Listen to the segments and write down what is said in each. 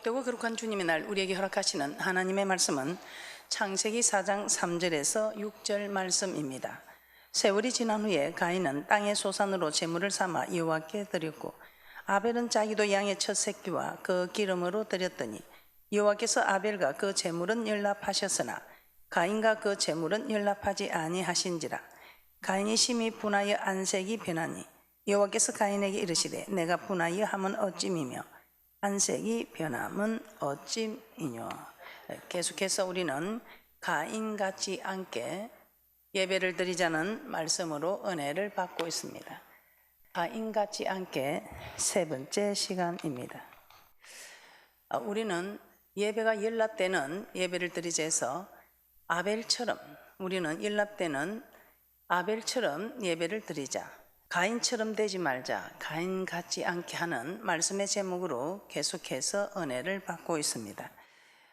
복되고 거룩한 주님의 날 우리에게 허락하시는 하나님의 말씀은 창세기 4장 3절에서 6절 말씀입니다. 세월이 지난 후에 가인은 땅의 소산으로 제물을 삼아 여호와께 드렸고 아벨은 자기도 양의 첫 새끼와 그 기름으로 드렸더니 여호와께서 아벨과 그 제물은 연락하셨으나 가인과 그 제물은 연락하지 아니하신지라. 가인이 심히 분하여 안색이 변하니 여호와께서 가인에게 이르시되 내가 분하여 함은 어찌미며 안색이 변함은 어찌이뇨. 계속해서 우리는 가인 같지 않게 예배를 드리자는 말씀으로 은혜를 받고 있습니다. 가인 같지 않게 세 번째 시간입니다. 우리는 예배가 연락되는 예배를 드리자 해서 아벨처럼 우리는 연락되는 아벨처럼 예배를 드리자, 가인처럼 되지 말자, 가인 같지 않게 하는 말씀의 제목으로 계속해서 은혜를 받고 있습니다.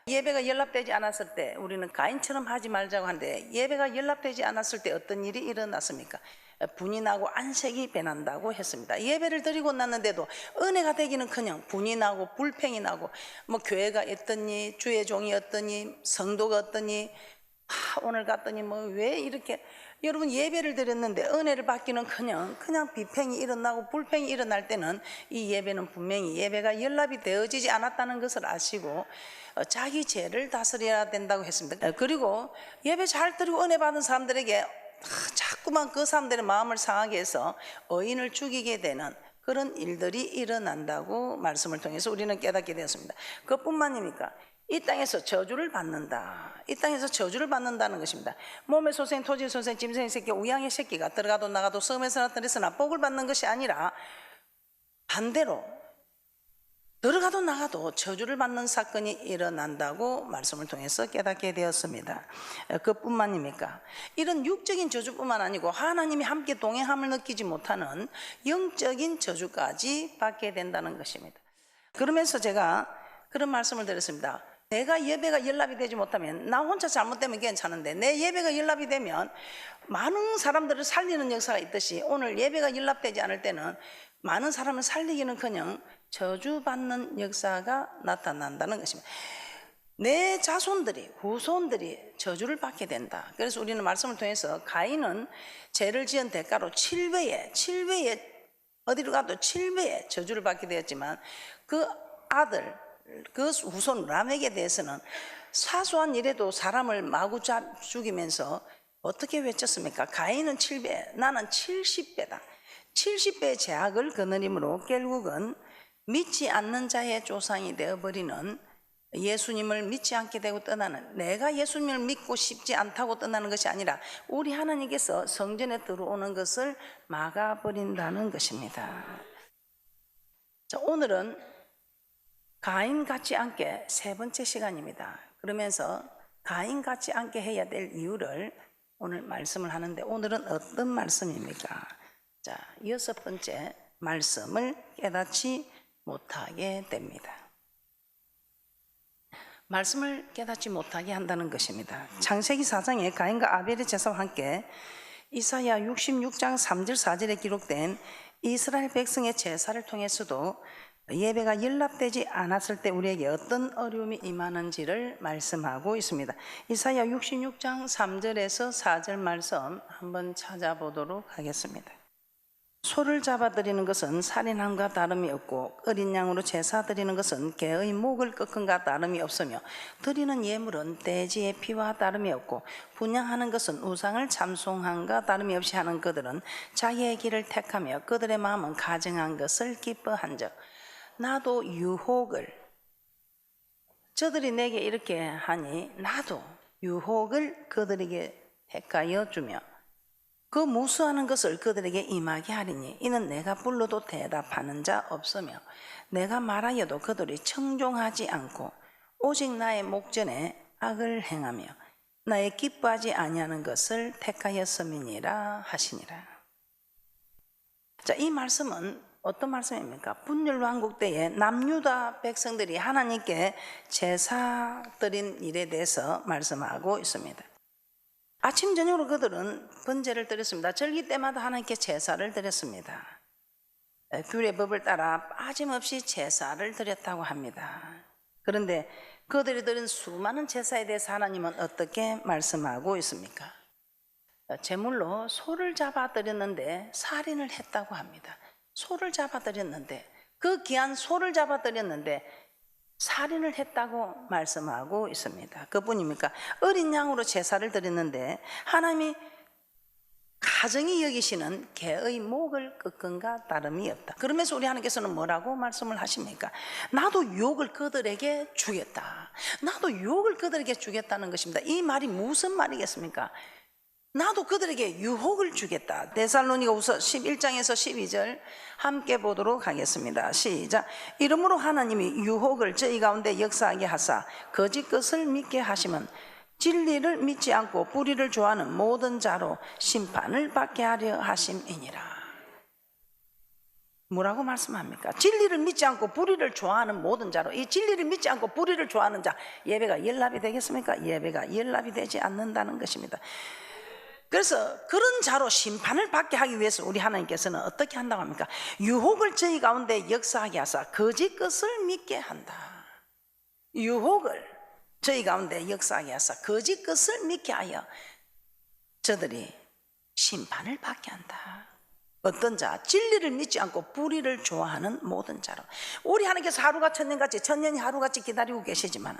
예배가 연락되지 않았을 때 우리는 가인처럼 하지 말자고 하는데, 예배가 연락되지 않았을 때 어떤 일이 일어났습니까? 분이 나고 안색이 변한다고 했습니다. 예배를 드리고 났는데도 은혜가 되기는커녕 분이 나고 불평이 나고, 교회가 어떠니, 주의 종이 어떠니, 성도가 어떠니, 오늘 갔더니 왜 이렇게, 여러분 예배를 드렸는데 은혜를 받기는커녕 그냥 비평이 일어나고 불평이 일어날 때는 이 예배는 분명히 예배가 연락이 되어지지 않았다는 것을 아시고 자기 죄를 다스려야 된다고 했습니다. 그리고 예배 잘 드리고 은혜 받은 사람들에게 자꾸만 그 사람들의 마음을 상하게 해서 의인을 죽이게 되는 그런 일들이 일어난다고 말씀을 통해서 우리는 깨닫게 되었습니다. 그것뿐만입니까? 이 땅에서 저주를 받는다. 이 땅에서 저주를 받는다는 것입니다. 몸의 소생, 토지 소생, 짐승의 새끼, 우양의 새끼가 들어가도 나가도 섬에서나 들에서나 복을 받는 것이 아니라 반대로 들어가도 나가도 저주를 받는 사건이 일어난다고 말씀을 통해서 깨닫게 되었습니다. 그뿐만입니까? 이런 육적인 저주뿐만 아니고 하나님이 함께 동행함을 느끼지 못하는 영적인 저주까지 받게 된다는 것입니다. 그러면서 제가 그런 말씀을 드렸습니다. 내가 예배가 연락이 되지 못하면, 나 혼자 잘못되면 괜찮은데 내 예배가 연락이 되면 많은 사람들을 살리는 역사가 있듯이 오늘 예배가 연락되지 않을 때는 많은 사람을 살리기는커녕 저주받는 역사가 나타난다는 것입니다. 내 자손들이, 후손들이 저주를 받게 된다. 그래서 우리는 말씀을 통해서 가인은 죄를 지은 대가로 7배에 어디로 가도 7배의 저주를 받게 되었지만, 그 아들, 그 후손 람에게 대해서는 사소한 일에도 사람을 마구 죽이면서 어떻게 외쳤습니까? 가인은 7배, 나는 70배다. 70배의 죄악을 거느림으로 결국은 믿지 않는 자의 조상이 되어버리는, 예수님을 믿지 않게 되고 떠나는, 내가 예수님을 믿고 싶지 않다고 떠나는 것이 아니라 우리 하나님께서 성전에 들어오는 것을 막아버린다는 것입니다. 자, 오늘은 가인 같지 않게 세 번째 시간입니다. 그러면서 가인 같지 않게 해야 될 이유를 오늘 말씀을 하는데, 오늘은 어떤 말씀입니까? 자, 여섯 번째 말씀을 깨닫지 못하게 됩니다. 말씀을 깨닫지 못하게 한다는 것입니다. 창세기 4장에 가인과 아벨의 제사와 함께 이사야 66장 3절 4절에 기록된 이스라엘 백성의 제사를 통해서도 예배가 연락되지 않았을 때 우리에게 어떤 어려움이 임하는지를 말씀하고 있습니다. 이사야 66장 3절에서 4절 말씀 한번 찾아보도록 하겠습니다. 소를 잡아드리는 것은 살인함과 다름이 없고 어린 양으로 제사 드리는 것은 개의 목을 꺾음과 다름이 없으며 드리는 예물은 돼지의 피와 다름이 없고 분향하는 것은 우상을 참송함과 다름이 없이 하는 그들은 자기의 길을 택하며 그들의 마음은 가증한 것을 기뻐한즉 나도 유혹을, 저들이 내게 이렇게 하니 나도 유혹을 그들에게 택하여 주며 그 무수하는 것을 그들에게 임하게 하리니 이는 내가 불러도 대답하는 자 없으며 내가 말하여도 그들이 청종하지 않고 오직 나의 목전에 악을 행하며 나의 기뻐하지 아니하는 것을 택하였음이니라 하시니라. 자, 이 말씀은 어떤 말씀입니까? 분열왕국 때에 남유다 백성들이 하나님께 제사 드린 일에 대해서 말씀하고 있습니다. 아침 저녁으로 그들은 번제를 드렸습니다. 절기 때마다 하나님께 제사를 드렸습니다. 규례 법을 따라 빠짐없이 제사를 드렸다고 합니다. 그런데 그들이 드린 수많은 제사에 대해서 하나님은 어떻게 말씀하고 있습니까? 제물로 소를 잡아 드렸는데 살인을 했다고 합니다. 소를 잡아 드렸는데, 그 귀한 소를 잡아 드렸는데 살인을 했다고 말씀하고 있습니다. 그뿐입니까? 어린 양으로 제사를 드렸는데 하나님이 가정이 여기시는 개의 목을 꺾은가 다름이 없다. 그러면서 우리 하나님께서는 뭐라고 말씀을 하십니까? 나도 유혹을 그들에게 주겠다. 나도 유혹을 그들에게 주겠다는 것입니다. 이 말이 무슨 말이겠습니까? 나도 그들에게 유혹을 주겠다. 데살로니가후서 11장에서 12절 함께 보도록 하겠습니다. 시작. 이러므로 하나님이 유혹을 저희 가운데 역사하게 하사 거짓 것을 믿게 하시면 진리를 믿지 않고 불의를 좋아하는 모든 자로 심판을 받게 하려 하심이니라. 뭐라고 말씀합니까? 진리를 믿지 않고 불의를 좋아하는 모든 자로. 이 진리를 믿지 않고 불의를 좋아하는 자, 예배가 연락이 되겠습니까? 예배가 연락이 되지 않는다는 것입니다. 그래서 그런 자로 심판을 받게 하기 위해서 우리 하나님께서는 어떻게 한다고 합니까? 유혹을 저희 가운데 역사하게 하사 거짓 것을 믿게 한다. 유혹을 저희 가운데 역사하게 하사 거짓 것을 믿게 하여 저들이 심판을 받게 한다. 어떤 자? 진리를 믿지 않고 불의를 좋아하는 모든 자로. 우리 하나님께서 하루가 천년같이, 천년이 하루같이 기다리고 계시지만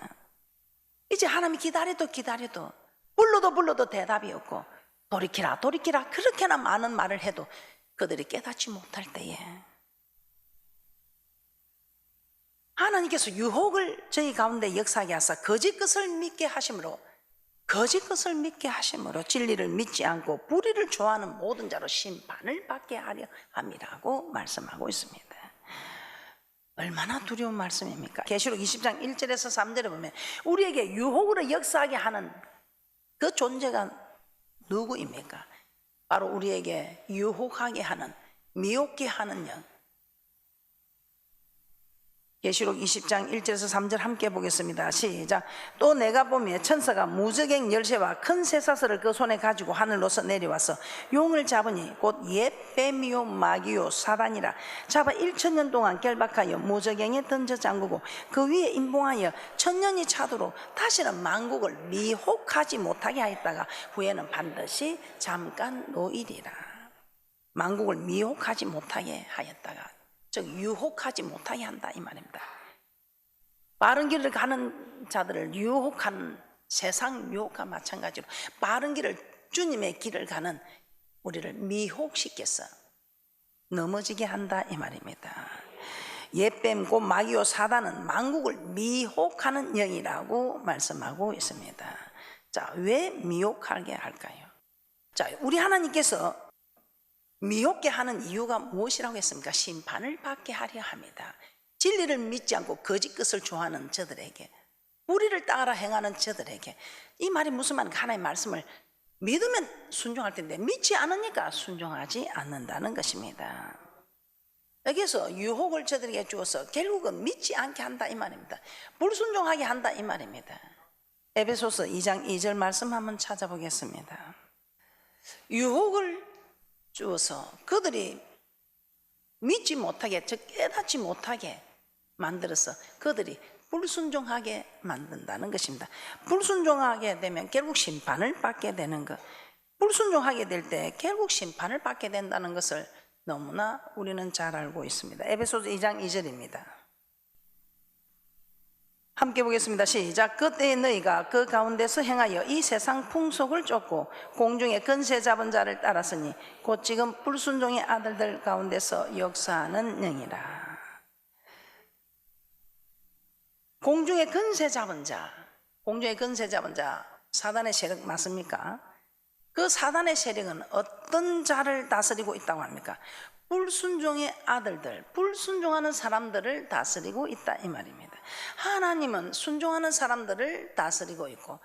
이제 하나님이 기다려도 불러도 대답이 없고 돌이키라 돌이키라 그렇게나 많은 말을 해도 그들이 깨닫지 못할 때에 하나님께서 유혹을 저희 가운데 역사하게 하사 거짓 것을 믿게 하심으로 진리를 믿지 않고 불의를 좋아하는 모든 자로 심판을 받게 하려 함이라고 말씀하고 있습니다. 얼마나 두려운 말씀입니까? 계시록 20장 1절에서 3절에 보면 우리에게 유혹으로 역사하게 하는 그 존재가 누구입니까? 바로 우리에게 유혹하게 하는, 미혹게 하는 영. 계시록 20장 1절에서 3절 함께 보겠습니다. 시작. 또 내가 보며 천사가 무저갱 열쇠와 큰 쇠사슬을 그 손에 가지고 하늘로서 내려와서 용을 잡으니 곧 옛 뱀이요 마귀요 사단이라 잡아 1000년 동안 결박하여 무저갱에 던져 잠그고 그 위에 임봉하여 1000년이 차도록 다시는 만국을 미혹하지 못하게 하였다가 후에는 반드시 잠깐 놓이리라. 만국을 미혹하지 못하게 하였다가, 즉 유혹하지 못하게 한다 이 말입니다. 바른 길을 가는 자들을 유혹하는 세상 유혹과 마찬가지로 바른 길을, 주님의 길을 가는 우리를 미혹시켜서 넘어지게 한다 이 말입니다. 옛뱀 곧 마귀요 사단은 만국을 미혹하는 영이라고 말씀하고 있습니다. 자, 왜 미혹하게 할까요? 자, 우리 하나님께서 미혹게 하는 이유가 무엇이라고 했습니까? 심판을 받게 하려 합니다. 진리를 믿지 않고 거짓 것을 좋아하는 저들에게, 불의를 따라 행하는 저들에게. 이 말이 무슨 말인가? 하나님의 말씀을 믿으면 순종할 텐데 믿지 않으니까 순종하지 않는다는 것입니다. 여기서 유혹을 저들에게 주어서 결국은 믿지 않게 한다 이 말입니다. 불순종하게 한다 이 말입니다. 에베소서 2장 2절 말씀 한번 찾아보겠습니다. 유혹을 주어서 그들이 믿지 못하게, 즉 깨닫지 못하게 만들어서 그들이 불순종하게 만든다는 것입니다. 불순종하게 되면 결국 심판을 받게 되는 것, 불순종하게 될 때 결국 심판을 받게 된다는 것을 너무나 우리는 잘 알고 있습니다. 에베소서 2장 2절입니다. 함께 보겠습니다. 시작. 그때에 너희가 그 가운데서 행하여 이 세상 풍속을 쫓고 공중의 근세 잡은 자를 따랐으니 곧 지금 불순종의 아들들 가운데서 역사하는 영이라. 공중의 근세 잡은 자, 공중의 근세 잡은 자, 사단의 세력 맞습니까? 그 사단의 세력은 어떤 자를 다스리고 있다고 합니까? 불순종의 아들들, 불순종하는 사람들을 다스리고 있다 이 말입니다. 하나님은 순종하는 사람들을 다스리고 있고,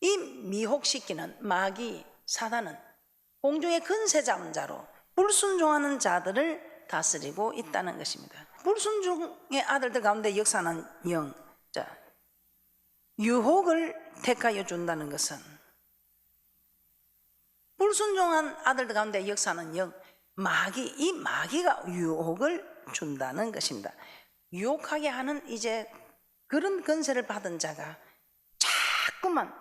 이 미혹시키는 마귀 사단은 공중의 근세 잡은 자로 불순종하는 자들을 다스리고 있다는 것입니다. 불순종의 아들들 가운데 역사하는 영, 자, 유혹을 택하여 준다는 것은, 불순종한 아들들 가운데 역사하는 영, 마귀, 이 마귀가 유혹을 준다는 것입니다. 유혹하게 하는 이제 그런 권세를 받은 자가 자꾸만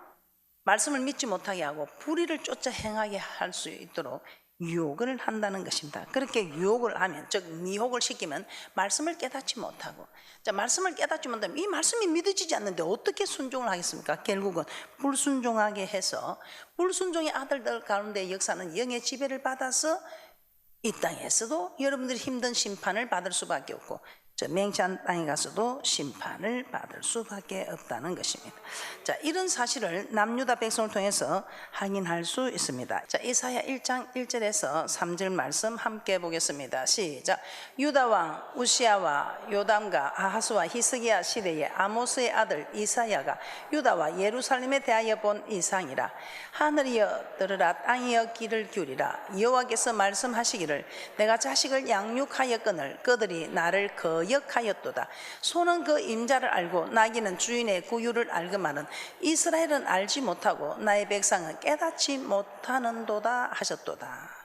말씀을 믿지 못하게 하고 불의를 쫓아 행하게 할 수 있도록 유혹을 한다는 것입니다. 그렇게 유혹을 하면, 즉 미혹을 시키면 말씀을 깨닫지 못하고, 자, 말씀을 깨닫지 못하면 이 말씀이 믿어지지 않는데 어떻게 순종을 하겠습니까? 결국은 불순종하게 해서 불순종의 아들들 가운데 역사는 영의 지배를 받아서 이 땅에서도 여러분들이 힘든 심판을 받을 수밖에 없고, 저 맹세한 땅에 가서도 심판을 받을 수밖에 없다는 것입니다. 자, 이런 사실을 남유다 백성을 통해서 확인할 수 있습니다. 자, 이사야 1장 1절에서 3절 말씀 함께 보겠습니다. 시작. 유다 왕 우시야와 요담과 아하스와 히스기야 시대에 아모스의 아들 이사야가 유다와 예루살렘에 대하여 본 이상이라. 하늘이여 들으라, 땅이여 귀를 기울이라. 여호와께서 말씀하시기를 내가 자식을 양육하였거늘 그들이 나를 거역하였도다. 소는 그 임자를 알고 나귀는 주인의 구유를 알거만은 이스라엘은 알지 못하고 나의 백성은 깨닫지 못하는도다 하셨도다.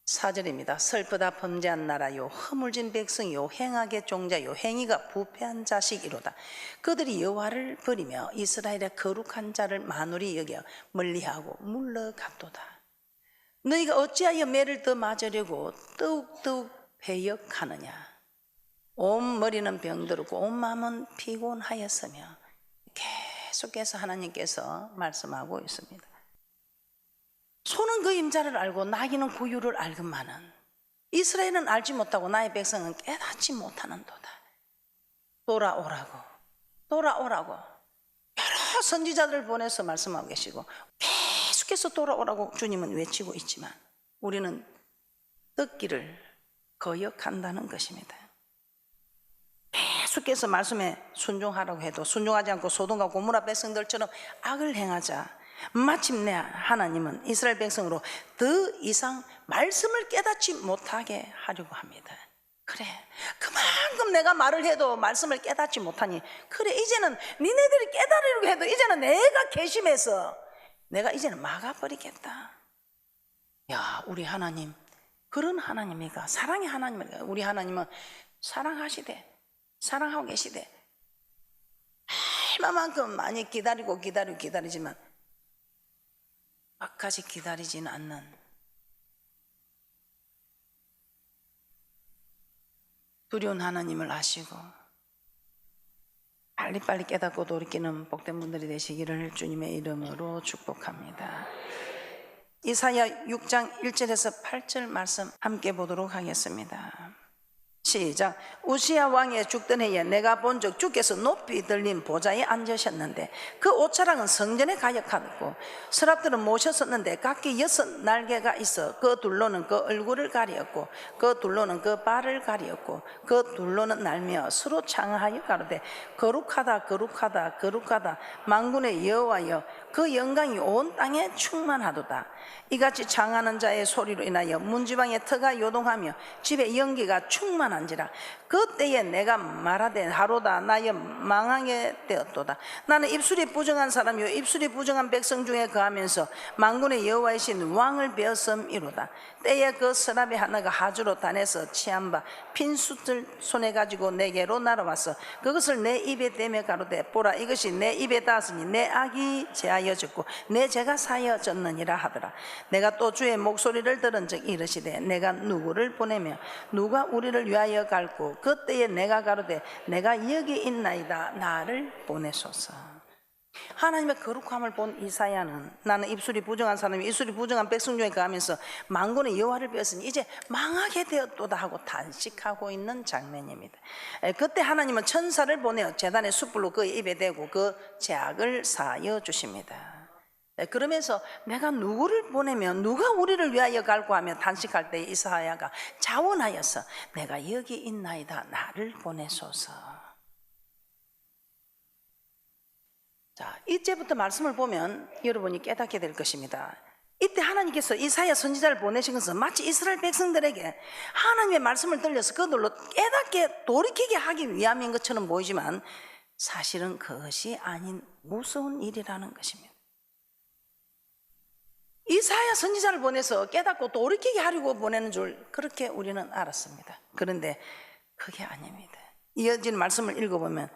4절입니다. 슬프다 범죄한 나라요, 허물진 백성이요, 행악의 종자요, 행위가 부패한 자식이로다. 그들이 여호와를 버리며 이스라엘의 거룩한 자를 만홀히 여겨 멀리하고 물러갔도다. 너희가 어찌하여 매를 더 맞으려고 더욱더욱 배역하느냐. 온 머리는 병들었고 온 마음은 피곤하였으며, 계속해서 하나님께서 말씀하고 있습니다. 소는 그 임자를 알고 나귀는 구유를 알건만은 이스라엘은 알지 못하고 나의 백성은 깨닫지 못하는도다. 돌아오라고, 돌아오라고 여러 선지자들을 보내서 말씀하고 계시고 계속해서 돌아오라고 주님은 외치고 있지만 우리는 듣기를 거역한다는 것입니다. 계속해서 말씀에 순종하라고 해도 순종하지 않고 소돔과 고모라 백성들처럼 악을 행하자 마침내 하나님은 이스라엘 백성으로 더 이상 말씀을 깨닫지 못하게 하려고 합니다. 그래, 그만큼 내가 말을 해도 말씀을 깨닫지 못하니, 그래 이제는 니네들이 깨달으려고 해도 이제는 내가 괘씸해서 내가 이제는 막아버리겠다. 야, 우리 하나님 그런 하나님이가, 사랑의 하나님이가. 우리 하나님은 사랑하시되, 사랑하고 계시되 얼마만큼 많이 기다리지만 끝까지 기다리지는 않는 두려운 하나님을 아시고 빨리빨리 깨닫고 돌이키는 복된 분들이 되시기를 주님의 이름으로 축복합니다. 이사야 6장 1절에서 8절 말씀 함께 보도록 하겠습니다. 시작. 우시야 왕의 죽던 해에 내가 본즉 주께서 높이 들린 보좌에 앉으셨는데 그 옷자락은 성전에 가득하고 서랍들은 모셨었는데 각기 6 날개가 있어 그 둘로는 그 얼굴을 가리었고 그 둘로는 그 발을 가리었고 그 둘로는 날며 서로 창하여 가로되 거룩하다 거룩하다 거룩하다 만군의 여호와여 그 영광이 온 땅에 충만하도다. 이같이 창하는 자의 소리로 인하여 문지방의 터가 요동하며 집에 연기가 충만한지라. 그때에 내가 말하되 하로다 나여 망하게 되었도다. 나는 입술이 부정한 사람이요 입술이 부정한 백성 중에 거하면서 만군의 여호와이신 왕을 베었음이로다. 때에 그 서랍의 하나가 하주로 단에서 취한 바 핀 숯을 손에 가지고 내게로 날아와서 그것을 내 입에 대며 가로되 보라 이것이 내 입에 닿았으니 내 악이 제하여졌고 내 죄가 사여졌느니라 하더라. 내가 또 주의 목소리를 들은 적 이르시되 내가 누구를 보내며 누가 우리를 위하여 갈고 그때에 내가 가로되 내가 여기 있나이다 나를 보내소서. 하나님의 거룩함을 본 이사야는 나는 입술이 부정한 사람이 입술이 부정한 백성 중에 거하면서 만군의 여호와를 베었으니 이제 망하게 되었도다 하고 단식하고 있는 장면입니다. 그때 하나님은 천사를 보내어 제단의 숯불로 그의 입에 대고 그 죄악을 사하여 주십니다. 그러면서 내가 누구를 보내면 누가 우리를 위하여 갈고 하며 단식할 때 이사야가 자원하여서 내가 여기 있나이다 나를 보내소서. 자, 이제부터 말씀을 보면 여러분이 깨닫게 될 것입니다. 이때 하나님께서 이사야 선지자를 보내신 것은 마치 이스라엘 백성들에게 하나님의 말씀을 들려서 그들로 깨닫게 돌이키게 하기 위함인 것처럼 보이지만 사실은 그것이 아닌 무서운 일이라는 것입니다. 이사야 선지자를 보내서 깨닫고 돌이키게 하려고 보내는 줄 그렇게 우리는 알았습니다. 그런데 그게 아닙니다. 이어진 말씀을 읽어보면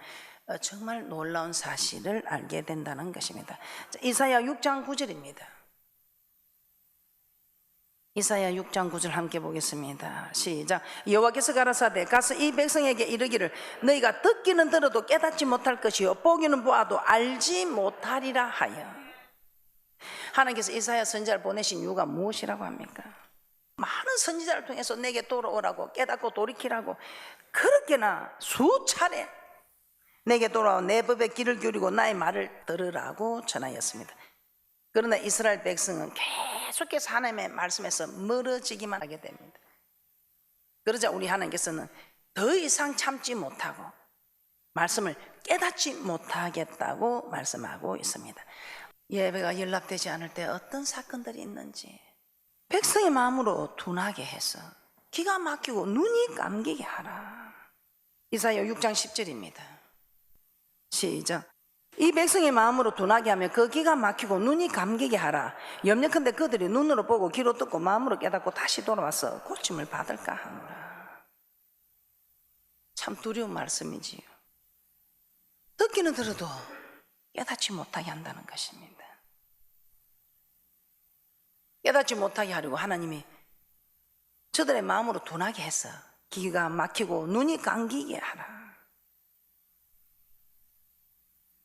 정말 놀라운 사실을 알게 된다는 것입니다. 자, 이사야 6장 9절입니다. 이사야 6장 9절 함께 보겠습니다. 시작. 여호와께서 가라사대 가서 이 백성에게 이르기를 너희가 듣기는 들어도 깨닫지 못할 것이요 보기는 보아도 알지 못하리라 하여. 하나님께서 이사야 선지자를 보내신 이유가 무엇이라고 합니까? 많은 선지자를 통해서 내게 돌아오라고, 깨닫고 돌이키라고 그렇게나 수차례 내게 돌아와 내 법에 귀를 기울이고 나의 말을 들으라고 전하였습니다. 그러나 이스라엘 백성은 계속해서 하나님의 말씀에서 멀어지기만 하게 됩니다. 그러자 우리 하나님께서는 더 이상 참지 못하고 말씀을 깨닫지 못하겠다고 말씀하고 있습니다. 예배가 연락되지 않을 때 어떤 사건들이 있는지 백성의 마음으로 둔하게 해서 기가 막히고 눈이 감기게 하라. 이사야 6장 10절입니다. 시작. 이 백성의 마음으로 둔하게 하며 그 기가 막히고 눈이 감기게 하라. 염려컨대 그들이 눈으로 보고 귀로 듣고 마음으로 깨닫고 다시 돌아와서 고침을 받을까 하노라. 참 두려운 말씀이지요. 듣기는 들어도 깨닫지 못하게 한다는 것입니다. 깨닫지 못하게 하려고 하나님이 저들의 마음으로 둔하게 해서 기가 막히고 눈이 감기게 하라.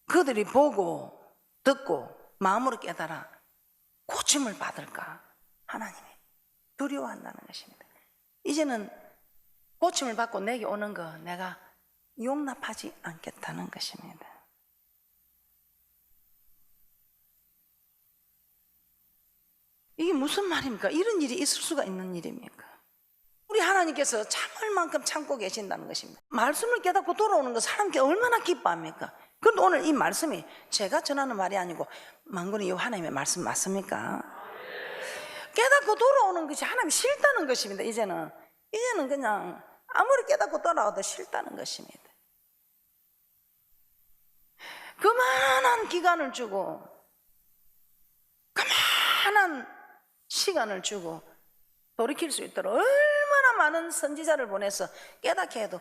그들이 보고 듣고 마음으로 깨달아 고침을 받을까 하나님이 두려워한다는 것입니다. 이제는 고침을 받고 내게 오는 거 내가 용납하지 않겠다는 것입니다. 이게 무슨 말입니까? 이런 일이 있을 수가 있는 일입니까? 우리 하나님께서 참을 만큼 참고 계신다는 것입니다. 말씀을 깨닫고 돌아오는 거 사람께 얼마나 기뻐합니까? 그런데 오늘 이 말씀이 제가 전하는 말이 아니고 만군의 여호와 하나님의 말씀 맞습니까? 깨닫고 돌아오는 것이 하나님이 싫다는 것입니다. 이제는 그냥 아무리 깨닫고 돌아와도 싫다는 것입니다. 그만한 기간을 주고 그만한 시간을 주고 돌이킬 수 있도록 얼마나 많은 선지자를 보내서 깨닫게 해도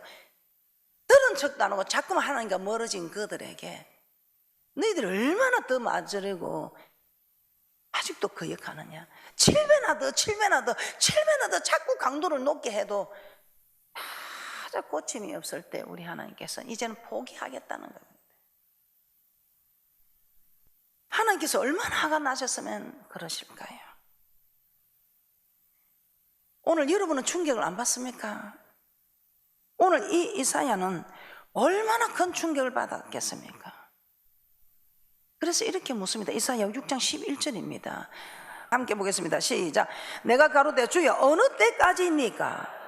들은 척도 안 하고 자꾸만 하나님과 멀어진 그들에게 너희들이 얼마나 더 맞으려고 아직도 거역하느냐. 7배나 더 자꾸 강도를 높게 해도 다 고침이 없을 때 우리 하나님께서는 이제는 포기하겠다는 겁니다. 하나님께서 얼마나 화가 나셨으면 그러실까요? 오늘 여러분은 충격을 안 받습니까? 오늘 이 이사야는 얼마나 큰 충격을 받았겠습니까? 그래서 이렇게 묻습니다. 이사야 6장 11절입니다. 함께 보겠습니다. 시작. 내가 가로되 주여 어느 때까지입니까?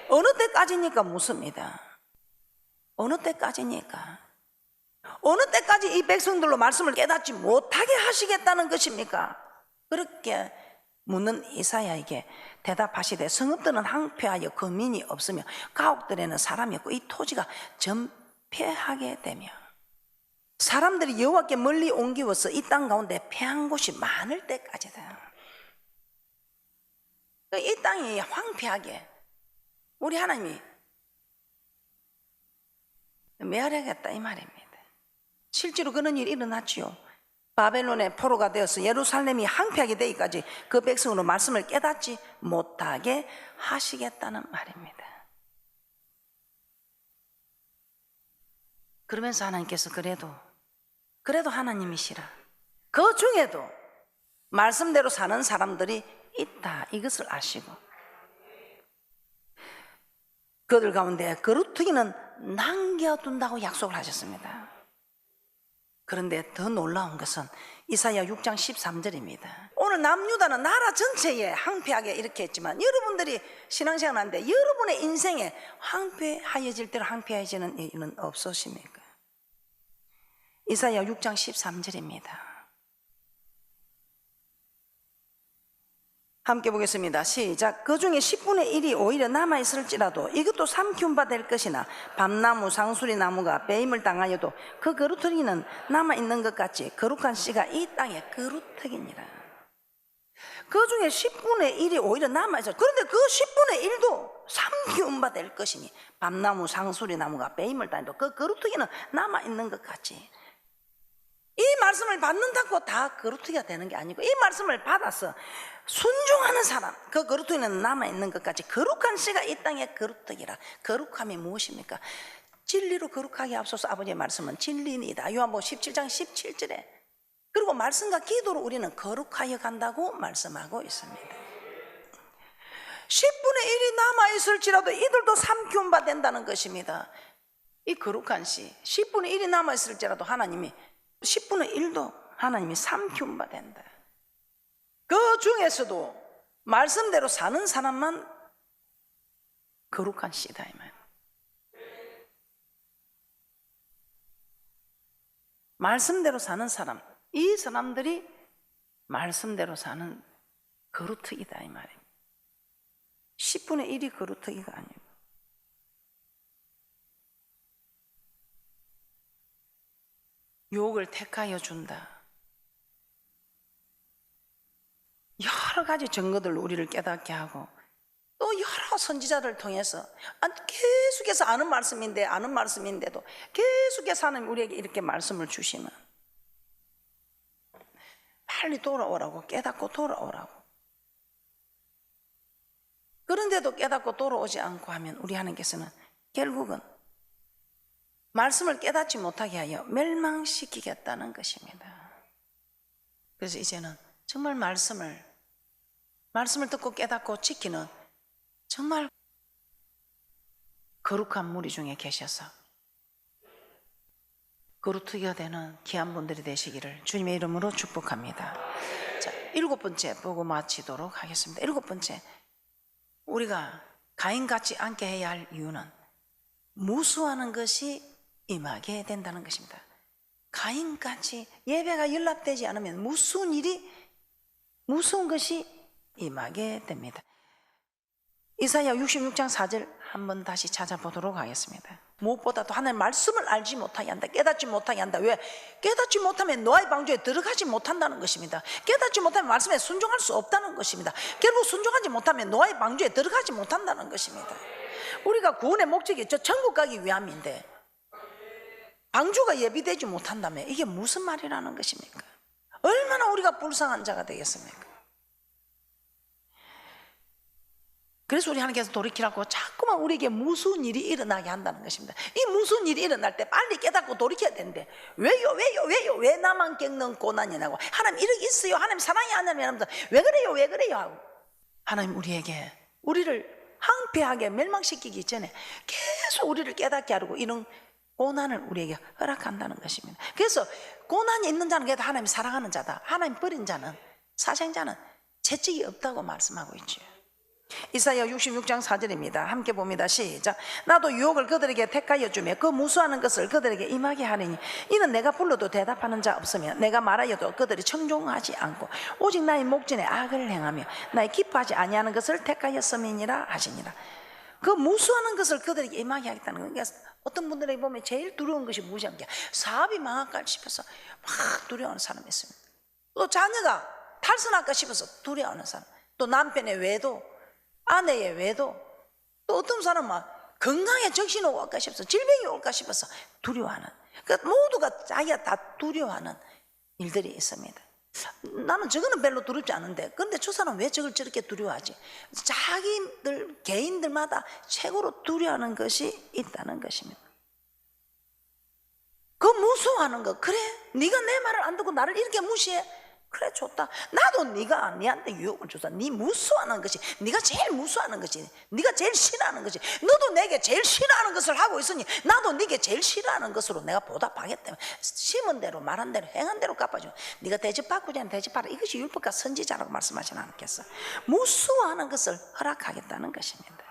어느 때까지입니까? 묻습니다. 어느 때까지입니까? 어느 때까지 이 백성들로 말씀을 깨닫지 못하게 하시겠다는 것입니까? 그렇게 묻는 이사야에게 대답하시되 성읍들은 항폐하여 거민이 없으며 가옥들에는 사람이 없고 이 토지가 전폐하게 되며 사람들이 여호와께 멀리 옮기워서 이 땅 가운데 패한 곳이 많을 때까지다. 이 땅이 황폐하게 우리 하나님이 메아려겠다 이 말입니다. 실제로 그런 일이 일어났지요. 바벨론의 포로가 되어서 예루살렘이 항폐하게 되기까지 그 백성으로 말씀을 깨닫지 못하게 하시겠다는 말입니다. 그러면서 하나님께서 그래도 하나님이시라. 그 중에도 말씀대로 사는 사람들이 있다 이것을 아시고 그들 가운데 거루트기는 남겨둔다고 약속을 하셨습니다. 그런데 더 놀라운 것은 이사야 6장 13절입니다. 오늘 남유다는 나라 전체에 황폐하게 이렇게 했지만 여러분들이 신앙생활 하는데 여러분의 인생에 황폐하여질 대로 황폐해지는 일은 없으십니까? 이사야 6장 13절입니다. 함께 보겠습니다. 시작. 그 중에 10분의 1이 오히려 남아있을지라도 이것도 삼키운 바 될 것이나 밤나무 상수리 나무가 배임을 당하여도 그 거루터기는 남아있는 것 같이 거룩한 씨가 이 땅에 거루터기니라. 그 중에 10분의 1이 오히려 남아있어요. 그런데 그 10분의 1도 삼키움바 될 것이니 밤나무 상수리 나무가 빼임을 다해도 그 거루터기는 남아있는 것 같이, 이 말씀을 받는다고 다 거루터기가 되는 게 아니고, 이 말씀을 받아서 순종하는 사람, 그 거루터기는 남아있는 것 같이 거룩한 씨가 이 땅의 거루터기라. 거룩함이 무엇입니까? 진리로 거룩하게 앞서서 아버지의 말씀은 진리이다. 요한복음 17장 17절에. 그리고 말씀과 기도로 우리는 거룩하여 간다고 말씀하고 있습니다. 10분의 1이 남아있을지라도 이들도 삼키움 바 된다는 것입니다. 이 거룩한 씨 10분의 1이 남아있을지라도 하나님이 10분의 1도 하나님이 삼키움 바 된다. 그 중에서도 말씀대로 사는 사람만 거룩한 씨다 이 말. 말씀대로 사는 사람, 이 사람들이 말씀대로 사는 거루터기다 이 말입니다. 10분의 1이 거루터기가 아니고, 유혹을 택하여 준다. 여러 가지 증거들로 우리를 깨닫게 하고, 또 여러 선지자들을 통해서 계속해서 아는 말씀인데도 계속해서 하나님 우리에게 이렇게 말씀을 주시면 빨리 돌아오라고, 깨닫고 돌아오라고. 그런데도 깨닫고 돌아오지 않고 하면 우리 하나님께서는 결국은 말씀을 깨닫지 못하게 하여 멸망시키겠다는 것입니다. 그래서 이제는 정말 말씀을 듣고 깨닫고 지키는 정말 거룩한 무리 중에 계셔서 거루터기가 되는 귀한 분들이 되시기를 주님의 이름으로 축복합니다. 자, 7번째 보고 마치도록 하겠습니다. 7번째, 우리가 가인같이 않게 해야 할 이유는 무수하는 것이 임하게 된다는 것입니다. 가인같이 예배가 연락되지 않으면 무서운 것이 임하게 됩니다. 이사야 66장 4절 한번 다시 찾아보도록 하겠습니다. 무엇보다도 하나님의 말씀을 알지 못하게 한다, 깨닫지 못하게 한다. 왜? 깨닫지 못하면 노아의 방주에 들어가지 못한다는 것입니다. 깨닫지 못하면 말씀에 순종할 수 없다는 것입니다. 결국 순종하지 못하면 노아의 방주에 들어가지 못한다는 것입니다. 우리가 구원의 목적이 저 천국 가기 위함인데 방주가 예비되지 못한다면 이게 무슨 말이라는 것입니까? 얼마나 우리가 불쌍한 자가 되겠습니까? 그래서 우리 하나님께서 돌이키라고 자꾸만 우리에게 무서운 일이 일어나게 한다는 것입니다. 이 무서운 일이 일어날 때 빨리 깨닫고 돌이켜야 되는데 왜요? 왜 나만 겪는 고난이 나고, 하나님 이렇게 있어요, 하나님 사랑이 하나님 하면서 왜 그래요 하고, 하나님 우리를 황폐하게 멸망시키기 전에 계속 우리를 깨닫게 하려고 이런 고난을 우리에게 허락한다는 것입니다. 그래서 고난이 있는 자는 그래도 하나님이 사랑하는 자다, 하나님 버린 자는, 사생자는 채찍이 없다고 말씀하고 있죠. 이사야 66장 4절입니다. 함께 봅니다. 시작. 나도 유혹을 그들에게 택하여 주며 그 무수하는 것을 그들에게 임하게 하리니 이는 내가 불러도 대답하는 자 없으며 내가 말하여도 그들이 청종하지 않고 오직 나의 목전에 악을 행하며 나의 기뻐하지 아니하는 것을 택하였음이니라 하시니라. 그 무수하는 것을 그들에게 임하게 하겠다는 거예요. 그러니까 어떤 분들에게 보면 제일 두려운 것이 무엇이냐, 사업이 망할까 싶어서 막 두려워하는 사람이 있습니다. 또 자녀가 탈선할까 싶어서 두려워하는 사람, 또 남편의 외도, 아내의 외도, 또 어떤 사람은 건강에 정신이 올까 싶어서, 질병이 올까 싶어서 두려워하는, 그러니까 모두가 자기가 다 두려워하는 일들이 있습니다. 나는 저거는 별로 두렵지 않은데, 그런데 저 사람은 왜 저걸 저렇게 두려워하지? 자기들 개인들마다 최고로 두려워하는 것이 있다는 것입니다. 그 무서워하는 거, 그래 네가 내 말을 안 듣고 나를 이렇게 무시해? 그래 좋다. 나도 네가 니한테 유혹을 줘서 네 무수하는 것이, 네가 제일 무수하는 것이, 네가 제일 싫어하는 것이, 너도 내게 제일 싫어하는 것을 하고 있으니 나도 네게 제일 싫어하는 것으로 내가 보답하겠다. 심은 대로 말한 대로 행한 대로 갚아줘. 네가 대접받고자 하는 대접하라. 이것이 율법과 선지자라고 말씀하시지 않겠어? 무수하는 것을 허락하겠다는 것입니다.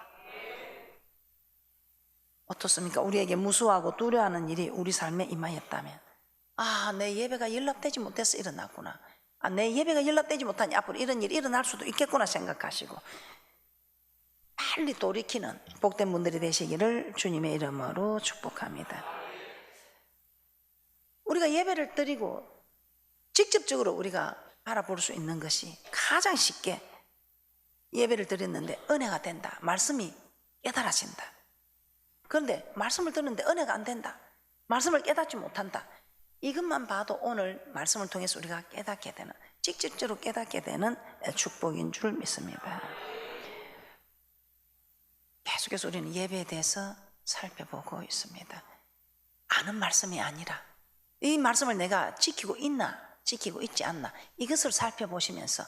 어떻습니까? 우리에게 무수하고 두려워하는 일이 우리 삶에 임하였다면, 내 예배가 연락되지 못해서 일어났구나, 내 예배가 연락되지 못하니 앞으로 이런 일이 일어날 수도 있겠구나 생각하시고 빨리 돌이키는 복된 분들이 되시기를 주님의 이름으로 축복합니다. 우리가 예배를 드리고 직접적으로 우리가 알아볼 수 있는 것이 가장 쉽게 예배를 드렸는데 은혜가 된다. 말씀이 깨달아진다. 그런데 말씀을 듣는데 은혜가 안 된다. 말씀을 깨닫지 못한다. 이것만 봐도 오늘 말씀을 통해서 우리가 깨닫게 되는, 직접적으로 깨닫게 되는 축복인 줄 믿습니다. 계속해서 우리는 예배에 대해서 살펴보고 있습니다. 아는 말씀이 아니라 이 말씀을 내가 지키고 있나, 지키고 있지 않나, 이것을 살펴보시면서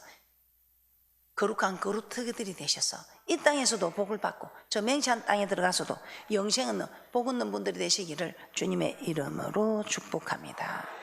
거룩한 거룩터기들이 되셔서 이 땅에서도 복을 받고 저 맹세한 땅에 들어가서도 영생 있는 복 있는 분들이 되시기를 주님의 이름으로 축복합니다.